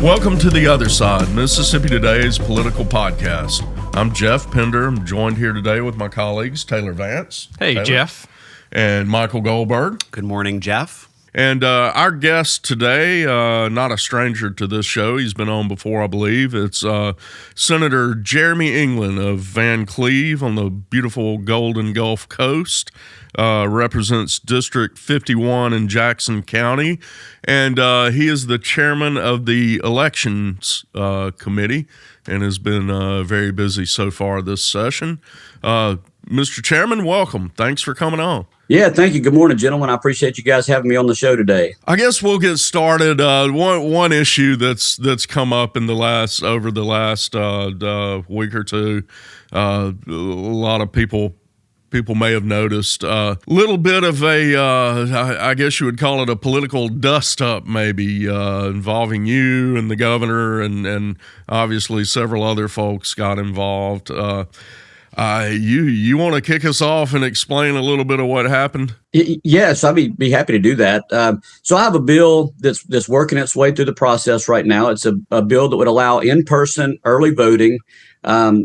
Welcome to The Other Side, Mississippi Today's political podcast. I'm Jeff Pender. I'm joined here today with my colleagues, Taylor Vance. Hey, Taylor, Jeff. And Michael Goldberg. Good morning, Jeff. And our guest today, not a stranger to this show. He's been on before, I believe. It's Senator Jeremy England of Van Cleve on the beautiful Golden Gulf Coast. Represents District 51 in Jackson County. And he is the chairman of the Elections Committee and has been very busy so far this session. Mr. Chairman, welcome. Thanks for coming on. Yeah, thank you. Good morning, gentlemen. I appreciate you guys having me on the show today. I guess we'll get started. One issue that's come up in over the last week or two. A lot of people may have noticed a little bit of I guess you would call it a political dust-up, maybe involving you and the governor, and obviously several other folks got involved. You want to kick us off and explain a little bit of what happened? Yes, I'd be happy to do that. So I have a bill that's working its way through the process right now. It's a bill that would allow in-person early voting,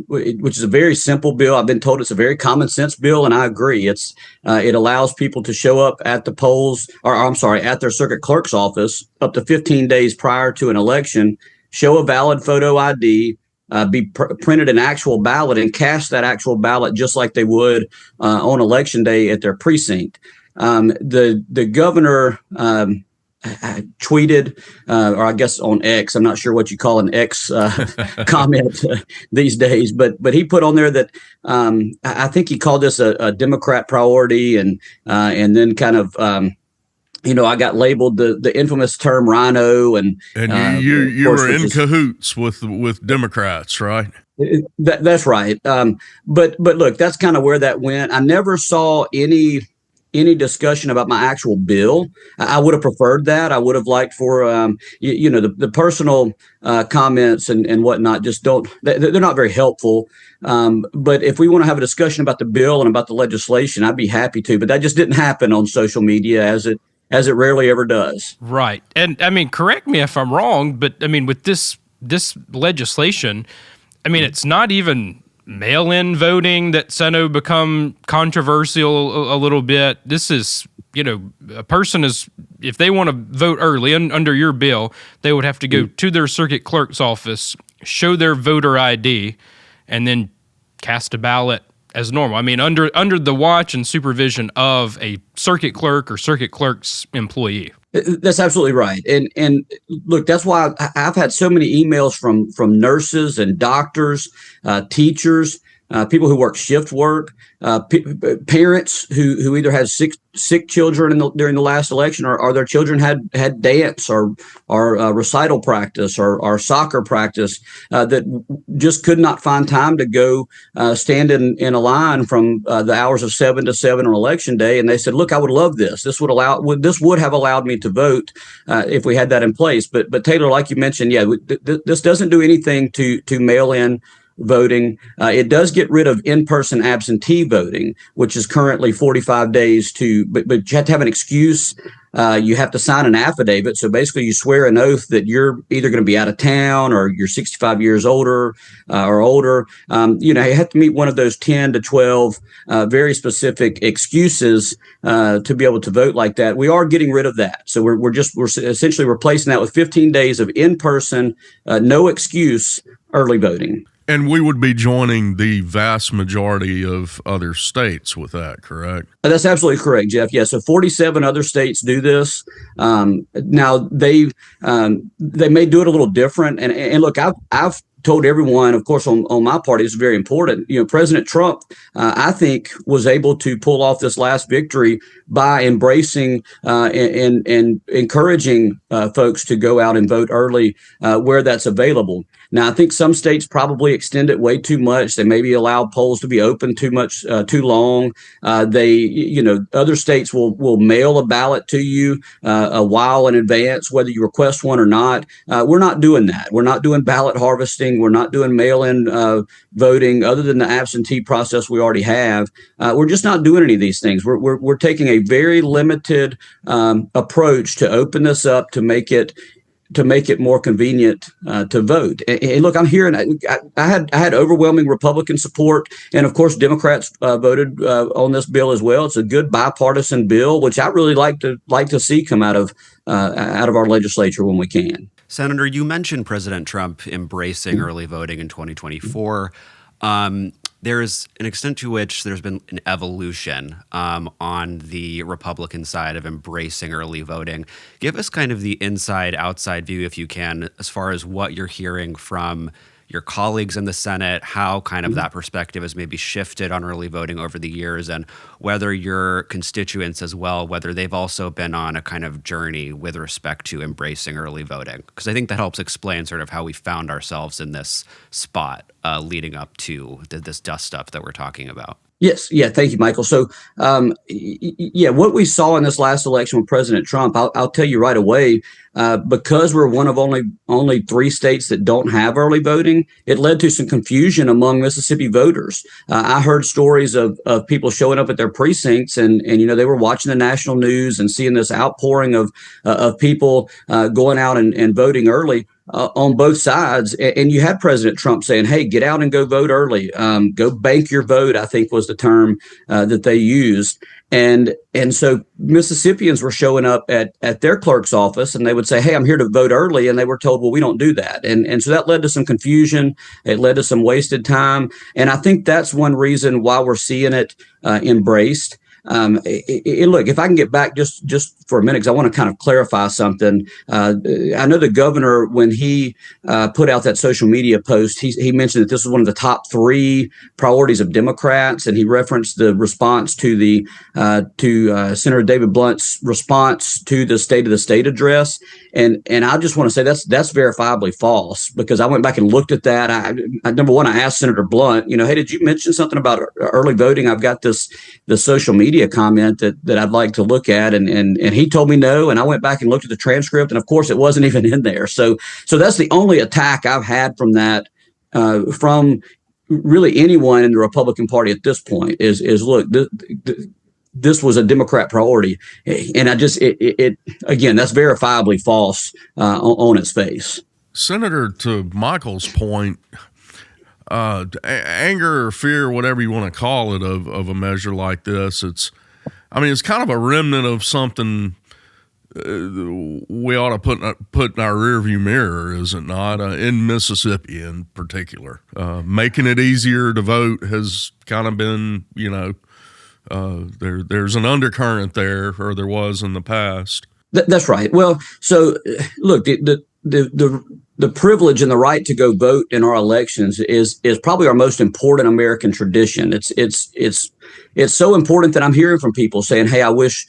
which is a very simple bill. I've been told it's a very common sense bill, and I agree. It allows people to show up at the polls, at their circuit clerk's office up to 15 days prior to an election, show a valid photo ID, printed an actual ballot and cast that actual ballot just like they would on election day at their precinct. The governor tweeted, or I guess on X, I'm not sure what you call an X comment these days, but he put on there that I think he called this a Democrat priority, and then kind of I got labeled the infamous term rhino, and you were in cahoots with Democrats, right? That's right. But look, that's kind of where that went. I never saw any discussion about my actual bill. I would have preferred that. I would have liked for the personal comments and whatnot. They're not very helpful. But if we want to have a discussion about the bill and about the legislation, I'd be happy to. But that just didn't happen on social media, as it rarely ever does. Right. And I mean, correct me if I'm wrong, but I mean, with this legislation, I mean, it's not even mail-in voting that's become controversial a little bit. This is, a person if they want to vote early under your bill, they would have to go to their circuit clerk's office, show their voter ID, and then cast a ballot as normal. I mean, under the watch and supervision of a circuit clerk or circuit clerk's employee. That's absolutely right. And look, that's why I've had so many emails from nurses and doctors, teachers, people who work shift work, parents who either had sick children during the last election, or their children had dance or recital practice or soccer practice, that just could not find time to go stand in a line from the hours of 7 to 7 on election day. And they said, "Look, I would love this. This would have allowed me to vote if we had that in place." But Taylor, like you mentioned, this doesn't do anything to mail in voting. It does get rid of in-person absentee voting, which is currently 45 days but you have to have an excuse. You have to sign an affidavit. So basically you swear an oath that you're either going to be out of town or you're 65 years older or older. You have to meet one of those 10 to 12 very specific excuses to be able to vote like that. We are getting rid of that. So we're essentially replacing that with 15 days of in-person, no excuse early voting. And we would be joining the vast majority of other states with that, correct? That's absolutely correct, Jeff. Yeah, so 47 other states do this. Now they may do it a little different. And look, I've told everyone, of course, on my part, it's very important. President Trump, I think, was able to pull off this last victory by embracing and encouraging folks to go out and vote early where that's available. Now, I think some states probably extend it way too much. They maybe allow polls to be open too long. Other states will mail a ballot to you a while in advance, whether you request one or not. We're not doing that. We're not doing ballot harvesting. We're not doing mail-in voting, other than the absentee process we already have. We're just not doing any of these things. We're taking a very limited approach to open this up, to make it to make it more convenient to vote. And look, I'm hearing I had overwhelming Republican support, and of course Democrats voted on this bill as well. It's a good bipartisan bill, which I really like to see come out of our legislature when we can. Senator, you mentioned President Trump embracing early voting in 2024. There's an extent to which there's been an evolution on the Republican side of embracing early voting. Give us kind of the inside-outside view, if you can, as far as what you're hearing from your colleagues in the Senate, how kind of that perspective has maybe shifted on early voting over the years, and whether your constituents as well, whether they've also been on a kind of journey with respect to embracing early voting. Because I think that helps explain sort of how we found ourselves in this spot leading up to this dust-up that we're talking about. Yes. Yeah. Thank you, Michael. So, what we saw in this last election with President Trump, I'll tell you right away, because we're one of only 3 states that don't have early voting, it led to some confusion among Mississippi voters. I heard stories of people showing up at their precincts and they were watching the national news and seeing this outpouring of people going out and voting early. On both sides. And you had President Trump saying, hey, get out and go vote early. Go bank your vote, I think was the term that they used. And so Mississippians were showing up at their clerk's office and they would say, hey, I'm here to vote early. And they were told, well, we don't do that. And so that led to some confusion. It led to some wasted time. And I think that's one reason why we're seeing it embraced. Look, if I can get back just for a minute, because I want to kind of clarify something. I know the governor, when he put out that social media post, he mentioned that this was one of the top 3 priorities of Democrats, and he referenced the response to Senator David Blunt's response to the State of the State address. And I just want to say that's verifiably false, because I went back and looked at that. I number one, I asked Senator Blunt, hey, did you mention something about early voting? I've got the social media comment that I'd like to look at, and he told me no, and I went back and looked at the transcript, and of course it wasn't even in there. So that's the only attack I've had from that, from really anyone in the Republican Party at this point is look, this was a Democrat priority, and again, that's verifiably false on its face. Senator, to Michael's point, anger or fear, whatever you want to call it, of a measure like this, it's kind of a remnant of something we ought to put in our rearview mirror, is it not? In Mississippi, in particular, making it easier to vote has kind of been, there's an undercurrent there, or there was in the past. That's right. Well, so look, the privilege and the right to go vote in our elections is probably our most important American tradition. It's so important that I'm hearing from people saying, "Hey, I wish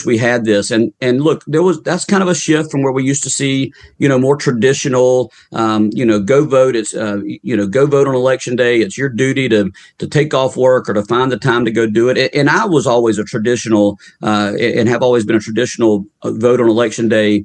we had this." And look, that's kind of a shift from where we used to see, more traditional, go vote. It's go vote on election day. It's your duty to take off work or to find the time to go do it. And I was always a traditional and have always been a traditional vote on election day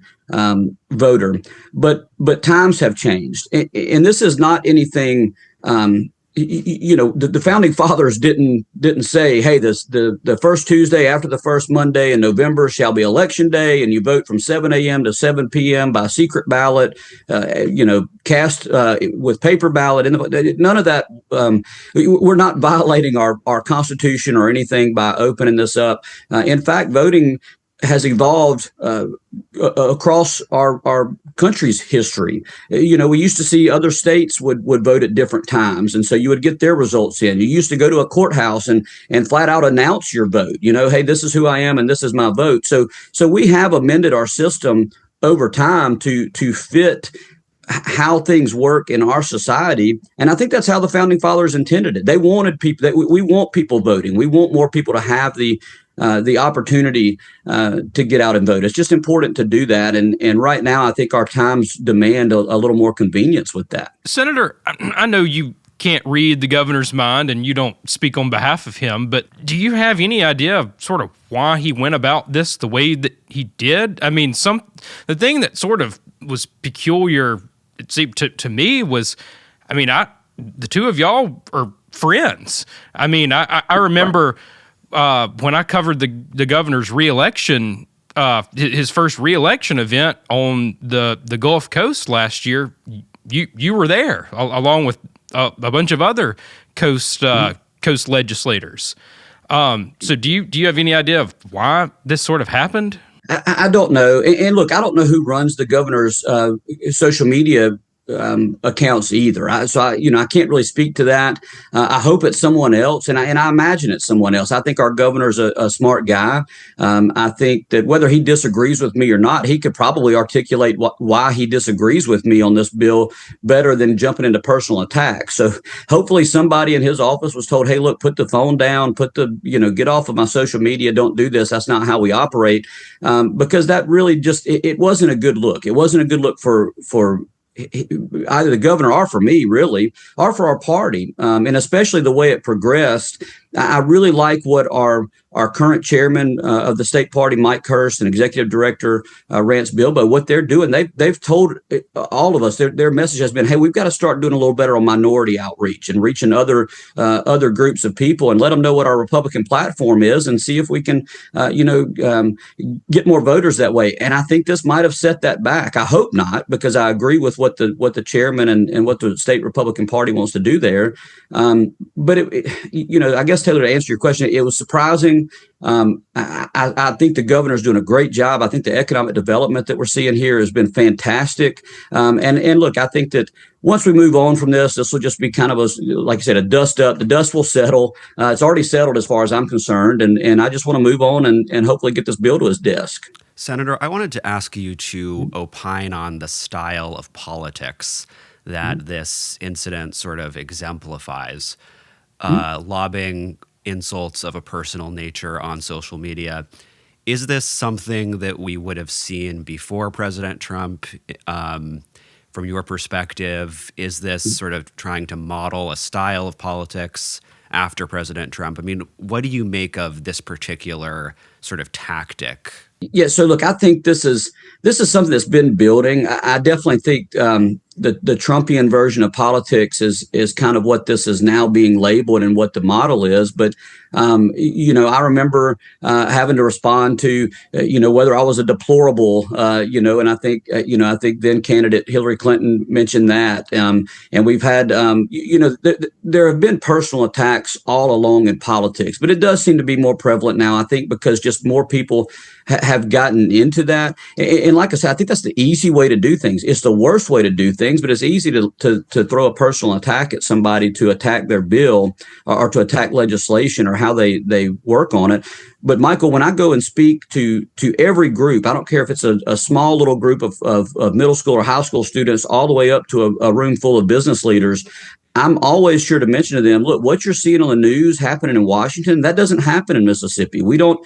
voter, but times have changed, and this is not anything. The founding fathers didn't say, hey, the first Tuesday after the first Monday in November shall be election day, and you vote from 7 a.m. to 7 p.m. by secret ballot, cast with paper ballot. None of that. We're not violating our Constitution or anything by opening this up. In fact, voting has evolved across our country's history. We used to see other states would vote at different times, and so you would get their results in. You used to go to a courthouse and flat out announce your vote. Hey, this is who I am and this is my vote. So we have amended our system over time to fit how things work in our society. And I think that's how the founding fathers intended it. They wanted people we want people voting. We want more people to have the opportunity to get out and vote. It's just important to do that. And right now, I think our times demand a little more convenience with that. Senator, I know you can't read the governor's mind and you don't speak on behalf of him, but do you have any idea of sort of why he went about this the way that he did? The thing that sort of was peculiar, it seemed to me, was, the two of y'all are friends. I remember when I covered the governor's reelection his first reelection event on the Gulf Coast last year, you were there along with a bunch of other coast legislators. So do you have any idea of why this sort of happened? I don't know. And look, I don't know who runs the governor's social media accounts either. I can't really speak to that. I hope it's someone else, and I imagine it's someone else. I think our governor's a smart guy. I think that whether he disagrees with me or not, he could probably articulate why he disagrees with me on this bill better than jumping into personal attacks. So hopefully somebody in his office was told, "Hey, look, put the phone down, get off of my social media. Don't do this. That's not how we operate." Because that really it wasn't a good look. It wasn't a good look for either the governor or for me, really, or for our party, and especially the way it progressed. I really like what our current chairman of the state party, Mike Hurst, and executive director Rance Bilbo, what they're doing. They've told all of us their message has been, hey, we've got to start doing a little better on minority outreach and reaching other groups of people and let them know what our Republican platform is and see if we can get more voters that way. And I think this might have set that back. I hope not, because I agree with what the chairman and what the state Republican Party wants to do there. But I guess, Taylor, to answer your question, it was surprising. I think the governor's doing a great job. I think the economic development that we're seeing here has been fantastic. And look, I think that once we move on from this will just be kind of like I said, a dust up. The dust will settle. It's already settled as far as I'm concerned. And I just want to move on and hopefully get this bill to his desk. Senator, I wanted to ask you to opine on the style of politics that this incident sort of exemplifies. Lobbing insults of a personal nature on social media. Is this something that we would have seen before President Trump? From your perspective, is this sort of trying to model a style of politics after President Trump? I mean, what do you make of this particular sort of tactic? Yeah, so look, I think this is something that's been building. I definitely think the Trumpian version of politics is kind of what this is now being labeled and what the model is. But I remember having to respond to whether I was a deplorable, and I think then candidate Hillary Clinton mentioned that, and we've had there have been personal attacks all along in politics, but it does seem to be more prevalent now. I think because just more people have gotten into that, and like I said, I think that's the easy way to do things. It's the worst way to do things, but it's easy to throw a personal attack at somebody, to attack their bill or to attack legislation or how they work on it. But Michael, when I go and speak to every group, I don't care if it's a small little group of middle school or high school students all the way up to a room full of business leaders, I'm always sure to mention to them, look, what you're seeing on the news happening in Washington, that doesn't happen in Mississippi. We don't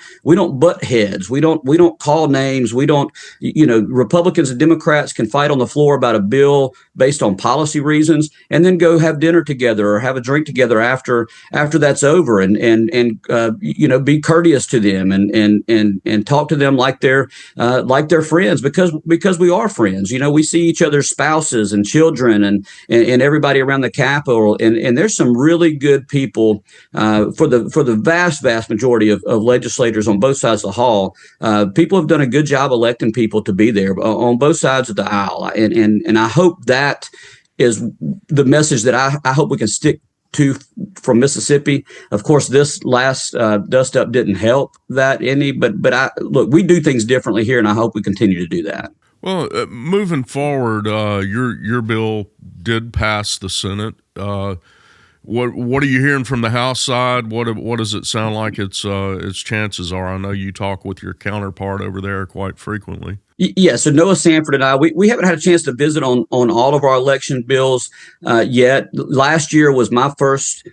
butt heads. We don't call names. We don't, Republicans and Democrats can fight on the floor about a bill based on policy reasons and then go have dinner together or have a drink together after that's over and be courteous to them and talk to them like they're friends because we are friends. We see each other's spouses and children and everybody around the Capitol, and there's some really good people for the vast majority of legislators on both sides of the hall. People have done a good job electing people to be there on both sides of the aisle, and I hope that is the message that I hope we can stick to from Mississippi. Of course, this last dust up didn't help that any, but look, we do things differently here, and I hope we continue to do that. Well, moving forward, your bill did pass the Senate. What are you hearing from the House side? What does it sound like its chances are? I know you talk with your counterpart over there quite frequently. Yeah, so Noah Sanford and I, we haven't had a chance to visit on all of our election bills yet. Last year was my first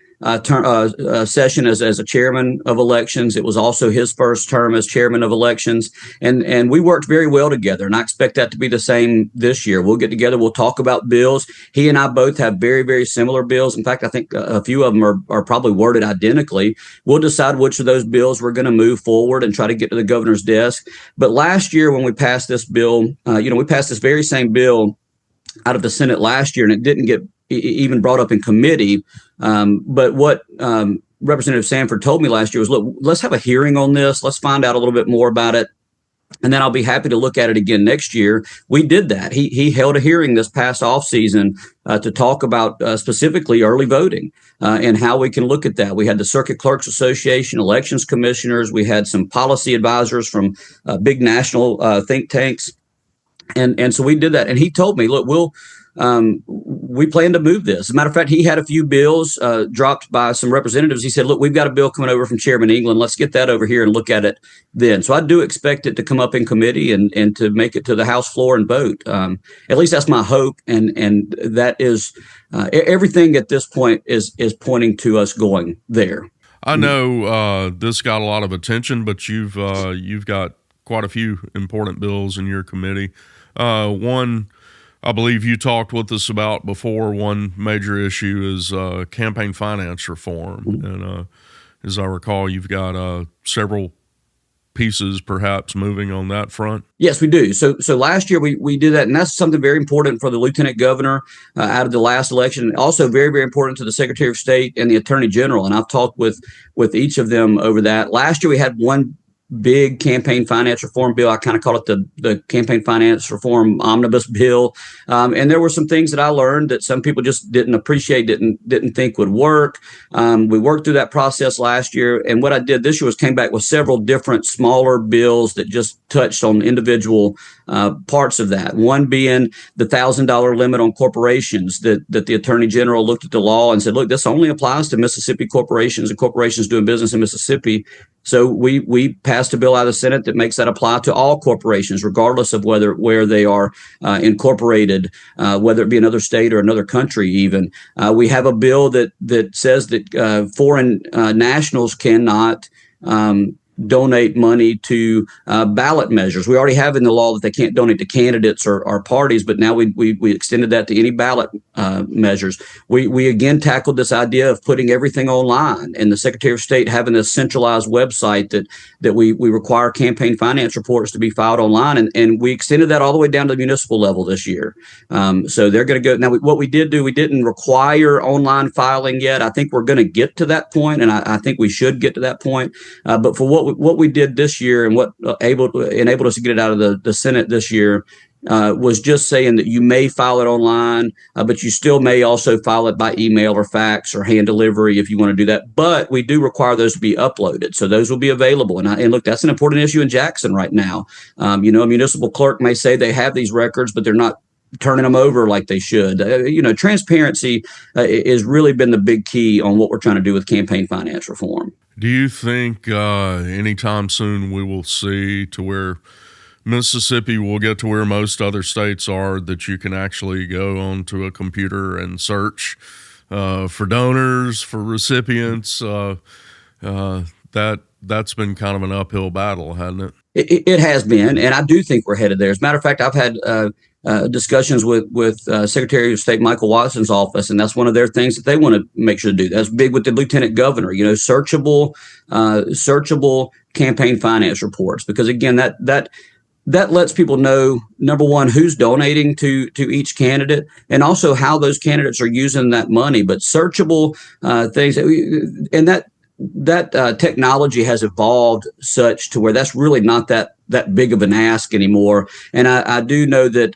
session as a chairman of elections. It was also his first term as chairman of elections, and we worked very well together. And I expect that to be the same this year. We'll get together. We'll talk about bills. He and I both have very, very similar bills. In fact, I think a few of them are probably worded identically. We'll decide which of those bills we're going to move forward and try to get to the governor's desk. But last year when we passed this bill, we passed this very same bill out of the Senate last year, and it didn't get even brought up in committee. But what Representative Sanford told me last year was, look, let's have a hearing on this. Let's find out a little bit more about it. and then I'll be happy to look at it again next year. We did that. He held a hearing this past off season to talk about specifically early voting and how we can look at that. We had the Circuit Clerks Association, elections commissioners. We had some policy advisors from big national think tanks. And so we did that. And he told me, look, we plan to move this. As a matter of fact, he had a few bills dropped by some representatives. He said, look, we've got a bill coming over from Chairman England. Let's get that over here and look at it then. So I do expect it to come up in committee and to make it to the House floor and vote. At least that's my hope. And that is everything at this point is pointing to us going there. I know this got a lot of attention, but you've got quite a few important bills in your committee. One, I believe you talked with us about before. One major issue is campaign finance reform. And as I recall, you've got several pieces perhaps moving on that front. Yes, we do. So last year we did that, and that's something very important for the lieutenant governor out of the last election, and also very, very important to the Secretary of State and the Attorney General. And I've talked with each of them over that. Last year we had one big campaign finance reform bill. I kind of call it the campaign finance reform omnibus bill. And there were some things that I learned that some people just didn't appreciate, didn't think would work. We worked through that process last year. And what I did this year was came back with several different smaller bills that just touched on individual parts of that. One being the $1,000 limit on corporations that the Attorney General looked at the law and said, look, this only applies to Mississippi corporations and corporations doing business in Mississippi. So we passed a bill out of the Senate that makes that apply to all corporations, regardless of where they are incorporated, whether it be another state or another country. Even we have a bill that says that foreign nationals cannot donate money to ballot measures. We already have in the law that they can't donate to candidates or parties, but now we extended that to any ballot measures. We again tackled this idea of putting everything online, and the Secretary of State having a centralized website that we require campaign finance reports to be filed online, and we extended that all the way down to the municipal level this year. So they're going to go now. What we did do, we didn't require online filing yet. I think we're going to get to that point, and I think we should get to that point. But for what we did this year and what enabled us to get it out of the Senate this year was just saying that you may file it online, but you still may also file it by email or fax or hand delivery if you want to do that. But we do require those to be uploaded. So those will be available. And look, that's an important issue in Jackson right now. A municipal clerk may say they have these records, but they're not turning them over like they should. Transparency has really been the big key on what we're trying to do with campaign finance reform. Do you think anytime soon we will see to where Mississippi will get to where most other states are, that you can actually go onto a computer and search for donors, for recipients? That's been kind of an uphill battle, hasn't it? It has been, and I do think we're headed there. As a matter of fact, I've had discussions with Secretary of State Michael Watson's office, and that's one of their things that they want to make sure to do. That's big with the lieutenant governor. Searchable campaign finance reports, because again, that lets people know, number one, who's donating to each candidate, and also how those candidates are using that money. But searchable things, and that technology has evolved such to where that's really not that big of an ask anymore. And I do know that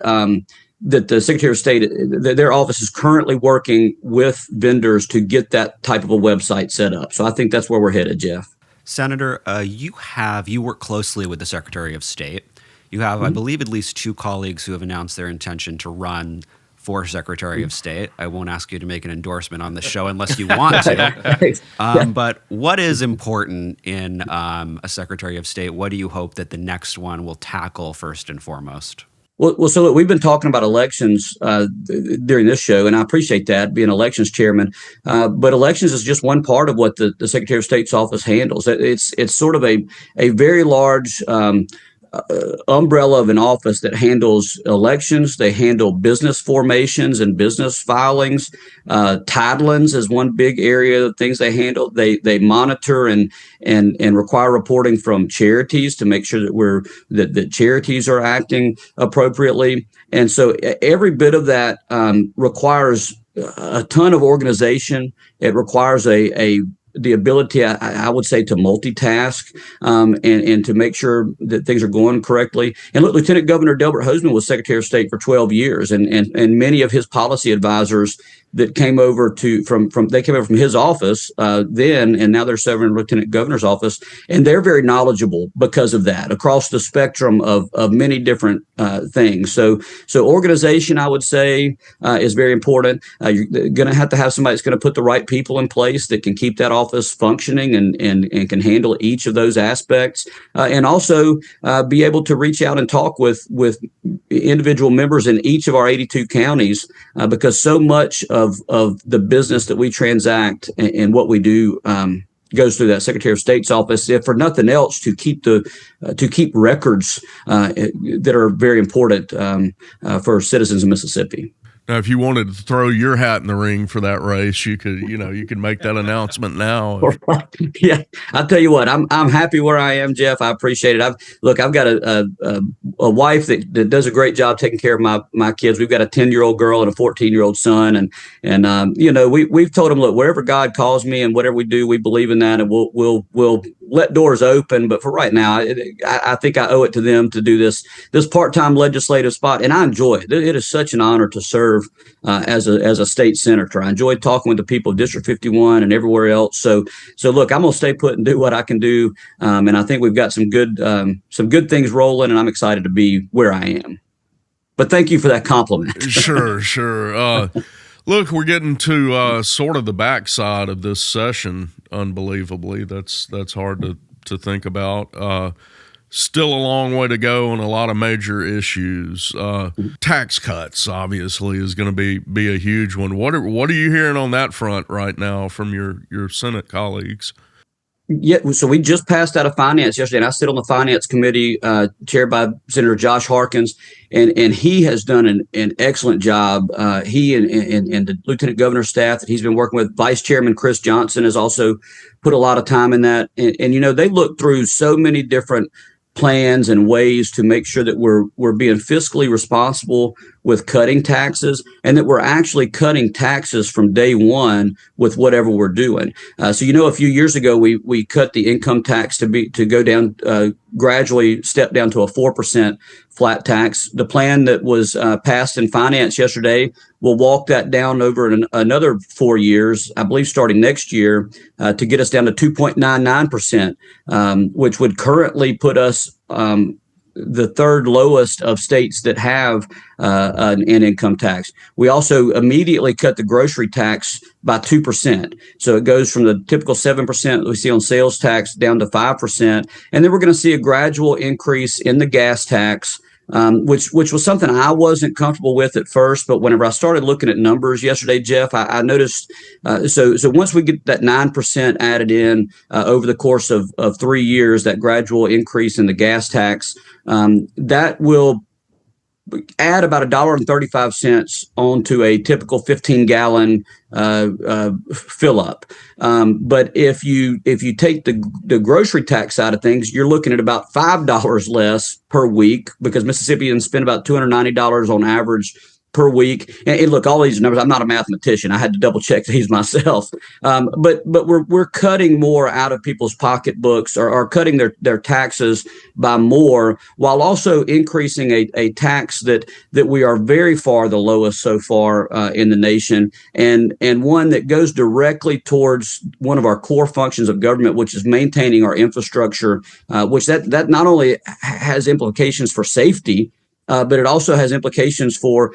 that the Secretary of State, their office is currently working with vendors to get that type of a website set up. So I think that's where we're headed, Jeff. Senator, you work closely with the Secretary of State. You have, I believe, at least two colleagues who have announced their intention to run for Secretary of State. I won't ask you to make an endorsement on the show unless you want to. But what is important in a Secretary of State? What do you hope that the next one will tackle first and foremost? Well, so look, we've been talking about elections during this show, and I appreciate that, being elections chairman. But elections is just one part of what the Secretary of State's office handles. It's sort of a very large umbrella of an office that handles elections. They handle business formations and business filings. Titlings is one big area of things they handle. They monitor and require reporting from charities to make sure that charities are acting appropriately. And so every bit of that requires a ton of organization. It requires a the ability, I would say, to multitask and to make sure that things are going correctly. And look, Lieutenant Governor Delbert Hosemann was Secretary of State for 12 years, and many of his policy advisors that came over they came over from his office then, and now they're serving in Lieutenant Governor's office, and they're very knowledgeable because of that across the spectrum of many different things. So organization, I would say, is very important. You're going to have somebody that's going to put the right people in place that can keep that office functioning and can handle each of those aspects, and also be able to reach out and talk with individual members in each of our 82 counties, because so much of the business that we transact and what we do goes through that Secretary of State's office, if for nothing else, to keep records that are very important for citizens of Mississippi. Now, if you wanted to throw your hat in the ring for that race, you could make that announcement now. Yeah, I'll tell you what, I'm happy where I am, Jeff. I appreciate it. I've got a wife that does a great job taking care of my kids. We've got a 10-year-old girl and a 14-year-old son, and we've told them, look, wherever God calls me and whatever we do, we believe in that, and we'll let doors open. But for right now, I think I owe it to them to do this part-time legislative spot, and I enjoy it. It is such an honor to serve as a state senator. I enjoy talking with the people of District 51 and everywhere else. So look, I'm gonna stay put and do what I can do, and I think we've got some good things rolling, and I'm excited to be where I am. But thank you for that compliment. Sure. Look, we're getting to sort of the backside of this session. Unbelievably, that's hard to think about. Still a long way to go on a lot of major issues. Tax cuts, obviously, is going to be a huge one. What are you hearing on that front right now from your Senate colleagues? Yeah, so we just passed out of finance yesterday, and I sit on the finance committee chaired by Senator Josh Harkins, and he has done an excellent job. He and the Lieutenant Governor's staff that he's been working with, Vice Chairman Chris Johnson has also put a lot of time in that. And they look through so many different plans and ways to make sure that we're being fiscally responsible with cutting taxes, and that we're actually cutting taxes from day one with whatever we're doing. So a few years ago we cut the income tax to go down, gradually step down to a 4% flat tax. The plan that was passed in finance yesterday will walk that down over another 4 years, I believe, starting next year, to get us down to 2.99%, which would currently put us the third lowest of states that have an income tax. We also immediately cut the grocery tax by 2%. So it goes from the typical 7% that we see on sales tax down to 5%. And then we're going to see a gradual increase in the gas tax, which was something I wasn't comfortable with at first. But whenever I started looking at numbers yesterday, Jeff, I noticed, so once we get that 9% added in over the course of 3 years, that gradual increase in the gas tax, that will add about $1.35 onto a typical 15-gallon fill up. But if you take the grocery tax side of things, you're looking at about $5 less per week, because Mississippians spend about $290 on average per week. And look, all these numbers, I'm not a mathematician. I had to double check these myself. But we're cutting more out of people's pocketbooks, or cutting their taxes by more, while also increasing a tax that we are very far the lowest so far in the nation, and one that goes directly towards one of our core functions of government, which is maintaining our infrastructure, which that not only has implications for safety, but it also has implications for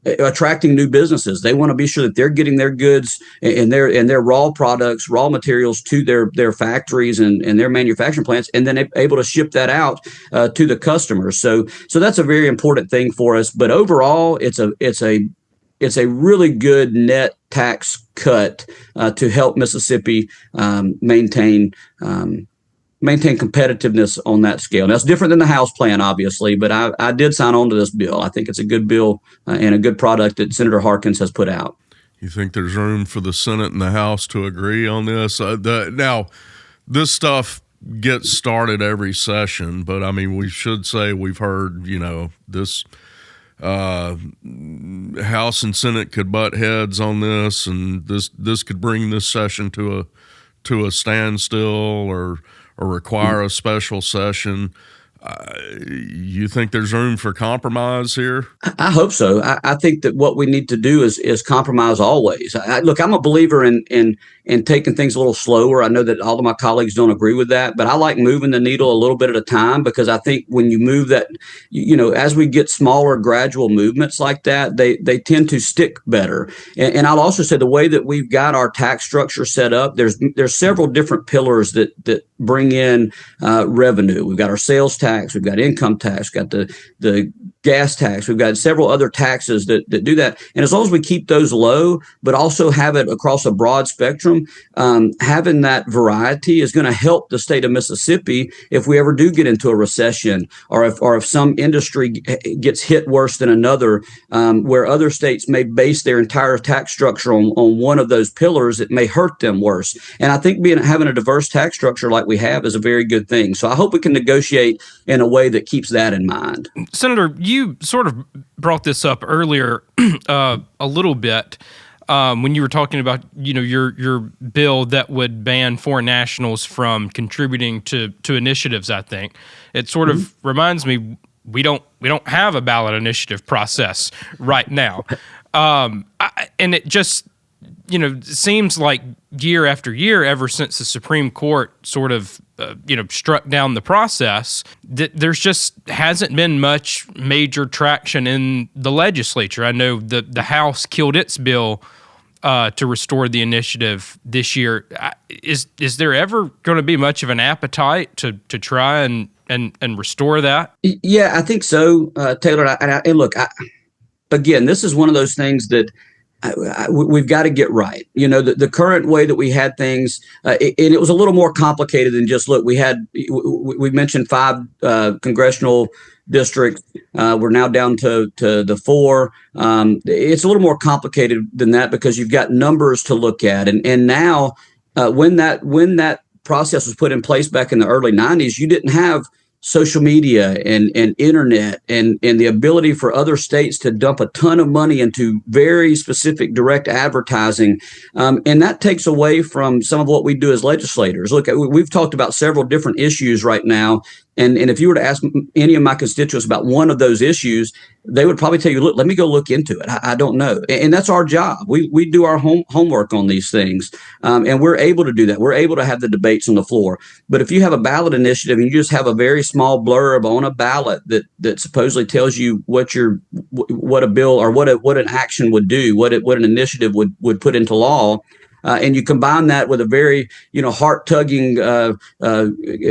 attracting new businesses. They want to be sure that they're getting their goods and their raw products, raw materials to their factories and their manufacturing plants, and then able to ship that out to the customers. So that's a very important thing for us. But overall, it's a really good net tax cut to help Mississippi maintain competitiveness on that scale. Now, it's different than the House plan, obviously, but I did sign on to this bill. I think it's a good bill and a good product that Senator Harkins has put out. You think there's room for the Senate and the House to agree on this? Now, this stuff gets started every session, but I mean, we should say we've heard, this House and Senate could butt heads on this, and this could bring this session to to a standstill or require a special session. You think there's room for compromise here? I hope so. I think that what we need to do is compromise always. Look, I'm a believer in taking things a little slower. I know that all of my colleagues don't agree with that, but I like moving the needle a little bit at a time, because I think when you move that, as we get smaller, gradual movements like that, they tend to stick better. And I'll also say the way that we've got our tax structure set up, there's several different pillars that bring in revenue. We've got our sales tax, we've got income tax, we've got the gas tax, we've got several other taxes that do that. And as long as we keep those low, but also have it across a broad spectrum, having that variety is going to help the state of Mississippi if we ever do get into a recession, or if some industry gets hit worse than another, where other states may base their entire tax structure on one of those pillars. It may hurt them worse. And I think having a diverse tax structure like we have is a very good thing. So I hope we can negotiate in a way that keeps that in mind. Senator, you sort of brought this up earlier a little bit when you were talking about your bill that would ban foreign nationals from contributing to initiatives. I think it sort of reminds me we don't have a ballot initiative process right now, and it just seems like year after year, ever since the Supreme Court sort of struck down the process, that there's just hasn't been much major traction in the legislature. I know the House killed its bill to restore the initiative this year. Is there ever going to be much of an appetite to try and restore that? Yeah, I think so, Taylor. And look, again, this is one of those things that we've got to get right. The current way that we had things, and it was a little more complicated than just, look, we mentioned 5 congressional districts. We're now down to the 4. It's a little more complicated than that, because you've got numbers to look at. And now when that process was put in place back in the early 90s, you didn't have social media and internet and the ability for other states to dump a ton of money into very specific direct advertising. And that takes away from some of what we do as legislators. Look, we've talked about several different issues right now. And if you were to ask any of my constituents about one of those issues, they would probably tell you, look, let me go look into it. I don't know. And that's our job. We do our homework on these things. And we're able to do that. We're able to have the debates on the floor. But if you have a ballot initiative and you just have a very small blurb on a ballot that supposedly tells you what a bill or what an action would do, what an initiative would put into law, and you combine that with a very, heart-tugging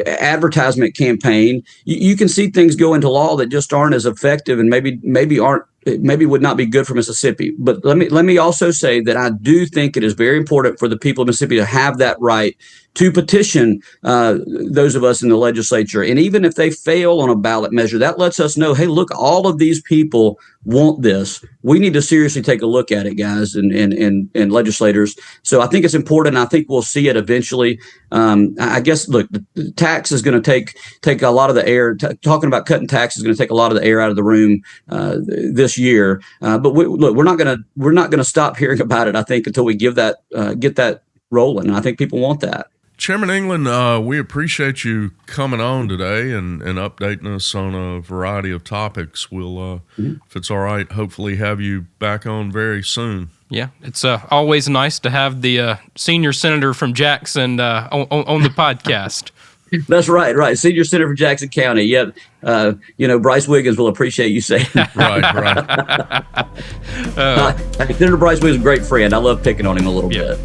advertisement campaign, you can see things go into law that just aren't as effective and maybe would not be good for Mississippi. But let me also say that I do think it is very important for the people of Mississippi to have that right to petition those of us in the legislature. And even if they fail on a ballot measure, that lets us know, hey, look, all of these people want this. We need to seriously take a look at it, guys, and legislators. So I think it's important. I think we'll see it eventually. I guess, look, the tax is going to take a lot of the air. Talking about cutting tax is going to take a lot of the air out of the room this year. But we're not going to stop hearing about it, I think, until we get that rolling. And I think people want that. Chairman England, we appreciate you coming on today and updating us on a variety of topics. We'll, if it's all right, hopefully have you back on very soon. Yeah, it's always nice to have the senior senator from Jackson on the podcast. That's right. Senior senator for Jackson County. Yeah, Bryce Wiggins will appreciate you saying that. Right. Senator Bryce Wiggins is a great friend. I love picking on him a little bit.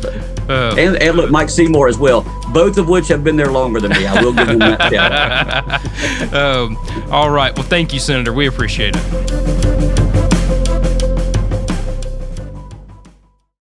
And look, Mike Seymour as well, both of which have been there longer than me. I will give him that shout out. All right. Well, thank you, Senator. We appreciate it.